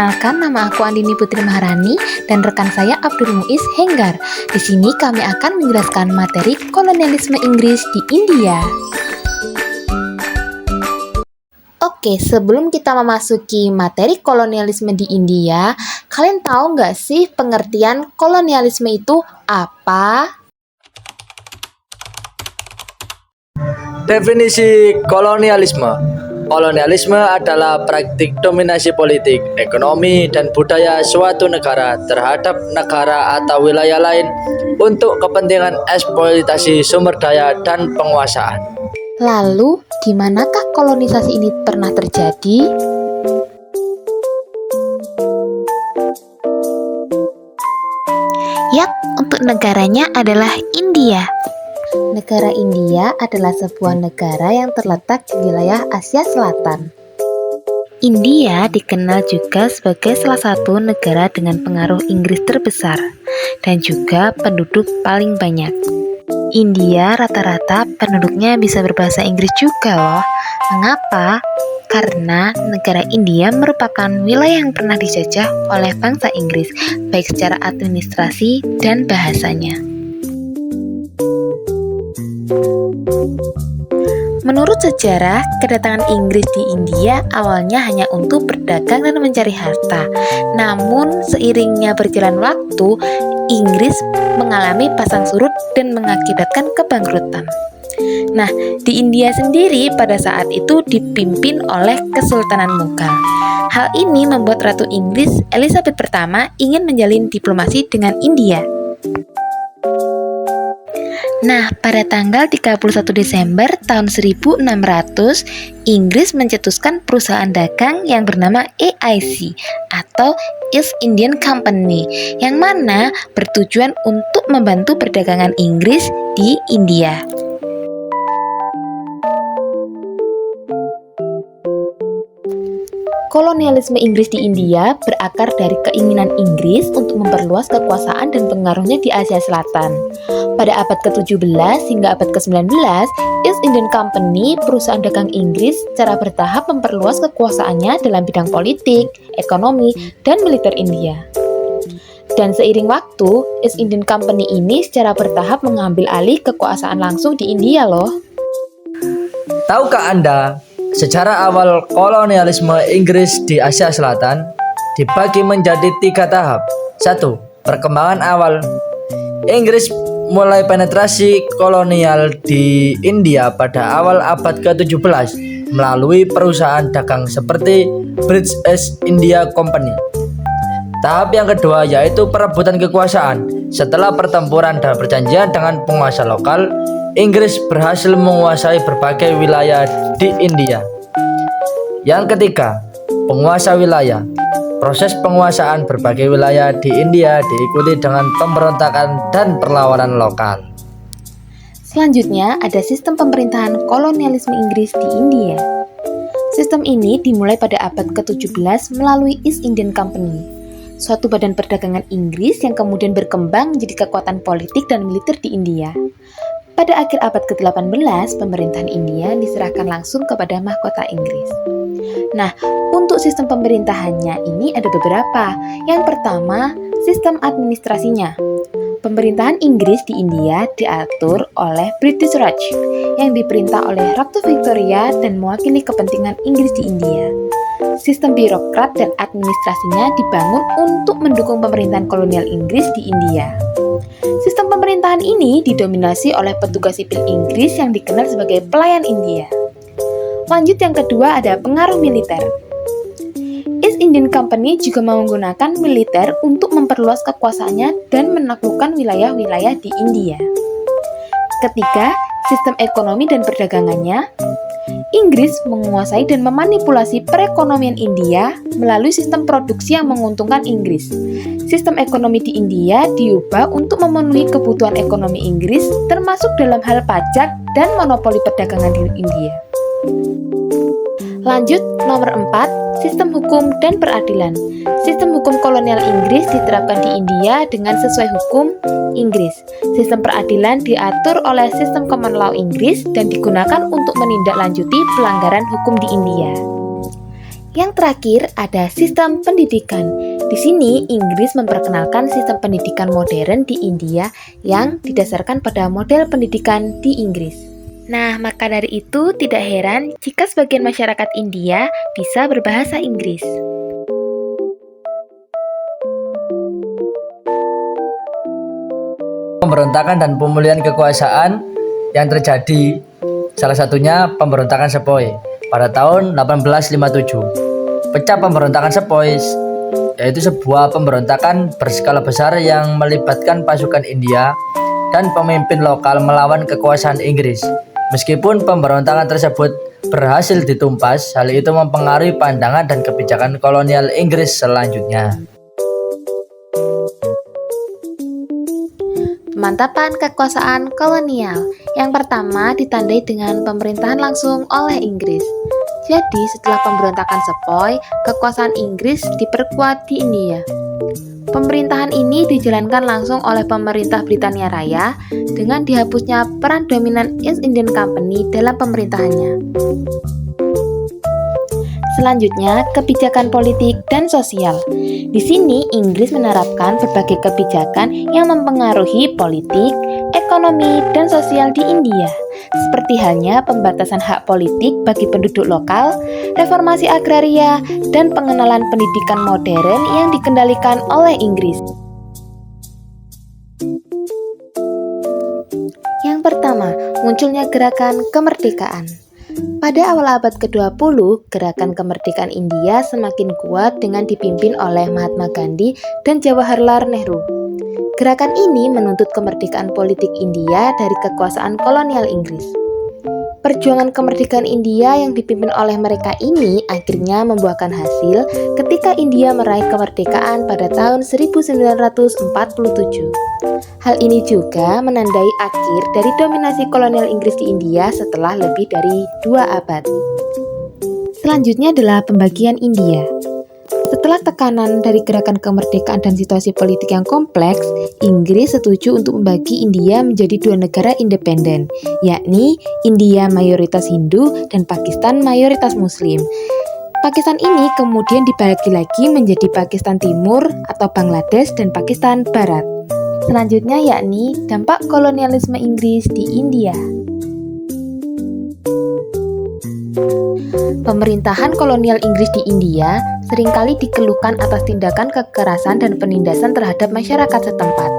Perkenalkan, nama aku Andini Putri Maharani dan rekan saya Abdul Muiz Henggar. Di sini kami akan menjelaskan materi kolonialisme Inggris di India. Oke, sebelum kita memasuki materi kolonialisme di India, kalian tahu nggak sih pengertian kolonialisme itu apa? Definisi kolonialisme. Kolonialisme adalah praktik dominasi politik, ekonomi, dan budaya suatu negara terhadap negara atau wilayah lain untuk kepentingan eksploitasi sumber daya dan penguasaan. Lalu, di manakah kolonisasi ini pernah terjadi? Yap, untuk negaranya adalah India. Negara India adalah sebuah negara yang terletak di wilayah Asia Selatan. India dikenal juga sebagai salah satu negara dengan pengaruh Inggris terbesar dan juga penduduk paling banyak. India rata-rata penduduknya bisa berbahasa Inggris juga loh. Mengapa? Karena negara India merupakan wilayah yang pernah dijajah oleh bangsa Inggris, baik secara administrasi dan bahasanya. Menurut sejarah, kedatangan Inggris di India awalnya hanya untuk berdagang dan mencari harta. Namun, seiringnya berjalan waktu, Inggris mengalami pasang surut dan mengakibatkan kebangkrutan. Nah, di India sendiri pada saat itu dipimpin oleh Kesultanan Mughal. Hal ini membuat Ratu Inggris Elizabeth I ingin menjalin diplomasi dengan India. Nah, pada tanggal 31 Desember tahun 1600, Inggris mencetuskan perusahaan dagang yang bernama EIC atau East Indian Company, yang mana bertujuan untuk membantu perdagangan Inggris di India. Kolonialisme Inggris di India berakar dari keinginan Inggris untuk memperluas kekuasaan dan pengaruhnya di Asia Selatan. Pada abad ke-17 hingga abad ke-19, East Indian Company, perusahaan dagang Inggris, secara bertahap memperluas kekuasaannya dalam bidang politik, ekonomi, dan militer India. Dan seiring waktu, East Indian Company ini secara bertahap mengambil alih kekuasaan langsung di India loh. Tahukah Anda, sejarah awal kolonialisme Inggris di Asia Selatan dibagi menjadi 3 tahap. 1. Perkembangan awal. Inggris mulai penetrasi kolonial di India pada awal abad ke-17 melalui perusahaan dagang seperti British East India Company. Tahap yang kedua yaitu perebutan kekuasaan. Setelah pertempuran dan perjanjian dengan penguasa lokal, Inggris berhasil menguasai berbagai wilayah di India. Yang ketiga, penguasa wilayah. Proses penguasaan berbagai wilayah di India diikuti dengan pemberontakan dan perlawanan lokal. Selanjutnya, ada sistem pemerintahan kolonialisme Inggris di India. Sistem ini dimulai pada abad ke-17 melalui East Indian Company, suatu badan perdagangan Inggris yang kemudian berkembang menjadi kekuatan politik dan militer di India. Pada akhir abad ke-18, pemerintahan India diserahkan langsung kepada mahkota Inggris. Nah, untuk sistem pemerintahannya ini ada beberapa. Yang pertama, sistem administrasinya. Pemerintahan Inggris di India diatur oleh British Raj, yang diperintah oleh Ratu Victoria dan mewakili kepentingan Inggris di India. Sistem birokrat dan administrasinya dibangun untuk mendukung pemerintahan kolonial Inggris di India. Sistem pemerintahan ini didominasi oleh petugas sipil Inggris yang dikenal sebagai pelayan India. Lanjut, yang kedua ada pengaruh militer. East Indian Company juga menggunakan militer untuk memperluas kekuasaannya dan menaklukkan wilayah-wilayah di India. Ketiga, sistem ekonomi dan perdagangannya. Inggris menguasai dan memanipulasi perekonomian India melalui sistem produksi yang menguntungkan Inggris. Sistem ekonomi di India diubah untuk memenuhi kebutuhan ekonomi Inggris, termasuk dalam hal pajak dan monopoli perdagangan di India. Lanjut, nomor 4, sistem hukum dan peradilan. Sistem hukum kolonial Inggris diterapkan di India dengan sesuai hukum Inggris. Sistem peradilan diatur oleh sistem common law Inggris dan digunakan untuk menindaklanjuti pelanggaran hukum di India. Yang terakhir ada sistem pendidikan. Di sini Inggris memperkenalkan sistem pendidikan modern di India yang didasarkan pada model pendidikan di Inggris. Nah, maka dari itu tidak heran jika sebagian masyarakat India bisa berbahasa Inggris. Pemberontakan dan pemulihan kekuasaan yang terjadi, salah satunya pemberontakan Sepoy pada tahun 1857. Pecah pemberontakan Sepoy yaitu sebuah pemberontakan berskala besar yang melibatkan pasukan India dan pemimpin lokal melawan kekuasaan Inggris. Meskipun pemberontakan tersebut berhasil ditumpas, hal itu mempengaruhi pandangan dan kebijakan kolonial Inggris selanjutnya. Pemantapan kekuasaan kolonial. Yang pertama ditandai dengan pemerintahan langsung oleh Inggris. Jadi setelah pemberontakan Sepoy, kekuasaan Inggris diperkuat di India. Pemerintahan ini dijalankan langsung oleh pemerintah Britania Raya dengan dihapusnya peran dominan East Indian Company dalam pemerintahannya. Selanjutnya, kebijakan politik dan sosial. Di sini, Inggris menerapkan berbagai kebijakan yang mempengaruhi politik, ekonomi, dan sosial di India, seperti halnya pembatasan hak politik bagi penduduk lokal, reformasi agraria, dan pengenalan pendidikan modern yang dikendalikan oleh Inggris. Yang pertama, munculnya gerakan kemerdekaan. Pada awal abad ke-20, gerakan kemerdekaan India semakin kuat dengan dipimpin oleh Mahatma Gandhi dan Jawaharlal Nehru. Gerakan ini menuntut kemerdekaan politik India dari kekuasaan kolonial Inggris. Perjuangan kemerdekaan India yang dipimpin oleh mereka ini akhirnya membuahkan hasil ketika India meraih kemerdekaan pada tahun 1947. Hal ini juga menandai akhir dari dominasi kolonial Inggris di India setelah lebih dari 2 abad. Selanjutnya adalah pembagian India. Setelah tekanan dari gerakan kemerdekaan dan situasi politik yang kompleks, Inggris setuju untuk membagi India menjadi 2 negara independen, yakni India mayoritas Hindu dan Pakistan mayoritas Muslim. Pakistan ini kemudian dibagi lagi menjadi Pakistan Timur atau Bangladesh dan Pakistan Barat. Selanjutnya yakni dampak kolonialisme Inggris di India. Pemerintahan kolonial Inggris di India seringkali dikeluhkan atas tindakan kekerasan dan penindasan terhadap masyarakat setempat.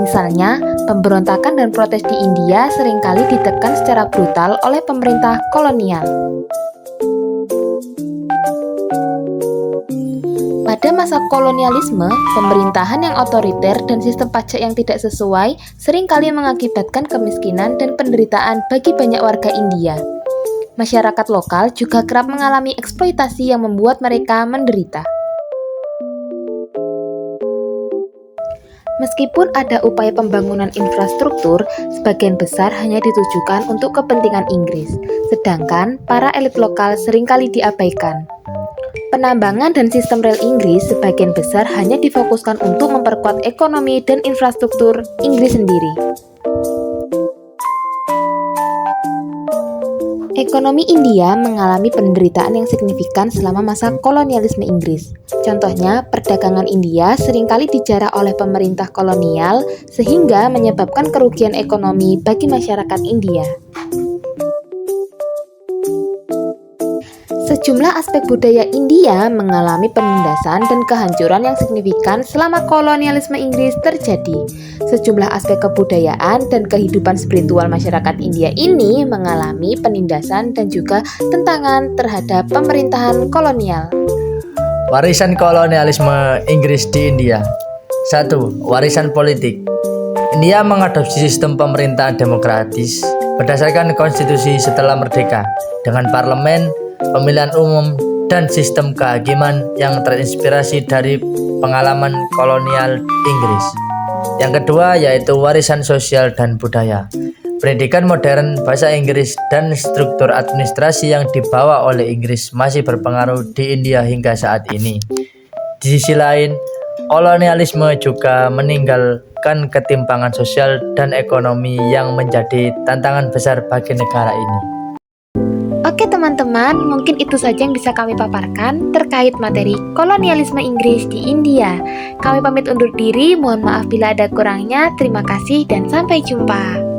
Misalnya, pemberontakan dan protes di India seringkali ditekan secara brutal oleh pemerintah kolonial. Pada masa kolonialisme, pemerintahan yang otoriter dan sistem pajak yang tidak sesuai seringkali mengakibatkan kemiskinan dan penderitaan bagi banyak warga India. Masyarakat lokal juga kerap mengalami eksploitasi yang membuat mereka menderita. Meskipun ada upaya pembangunan infrastruktur, sebagian besar hanya ditujukan untuk kepentingan Inggris, sedangkan para elit lokal seringkali diabaikan. Penambangan dan sistem rel Inggris sebagian besar hanya difokuskan untuk memperkuat ekonomi dan infrastruktur Inggris sendiri. Ekonomi India mengalami penderitaan yang signifikan selama masa kolonialisme Inggris. Contohnya, perdagangan India seringkali dijarah oleh pemerintah kolonial sehingga menyebabkan kerugian ekonomi bagi masyarakat India. Sejumlah aspek budaya India mengalami penindasan dan kehancuran yang signifikan selama kolonialisme Inggris terjadi. Sejumlah aspek kebudayaan dan kehidupan spiritual masyarakat India ini mengalami penindasan dan juga tentangan terhadap pemerintahan kolonial. Warisan kolonialisme Inggris di India. 1. Warisan politik. India mengadopsi sistem pemerintahan demokratis berdasarkan konstitusi setelah merdeka dengan parlemen, pemilihan umum, dan sistem kehakiman yang terinspirasi dari pengalaman kolonial Inggris. Yang kedua yaitu warisan sosial dan budaya. Pendidikan modern, bahasa Inggris, dan struktur administrasi yang dibawa oleh Inggris masih berpengaruh di India hingga saat ini. Di sisi lain, kolonialisme juga meninggalkan ketimpangan sosial dan ekonomi yang menjadi tantangan besar bagi negara ini. Oke teman-teman, mungkin itu saja yang bisa kami paparkan terkait materi kolonialisme Inggris di India. Kami pamit undur diri, mohon maaf bila ada kurangnya. Terima kasih dan sampai jumpa.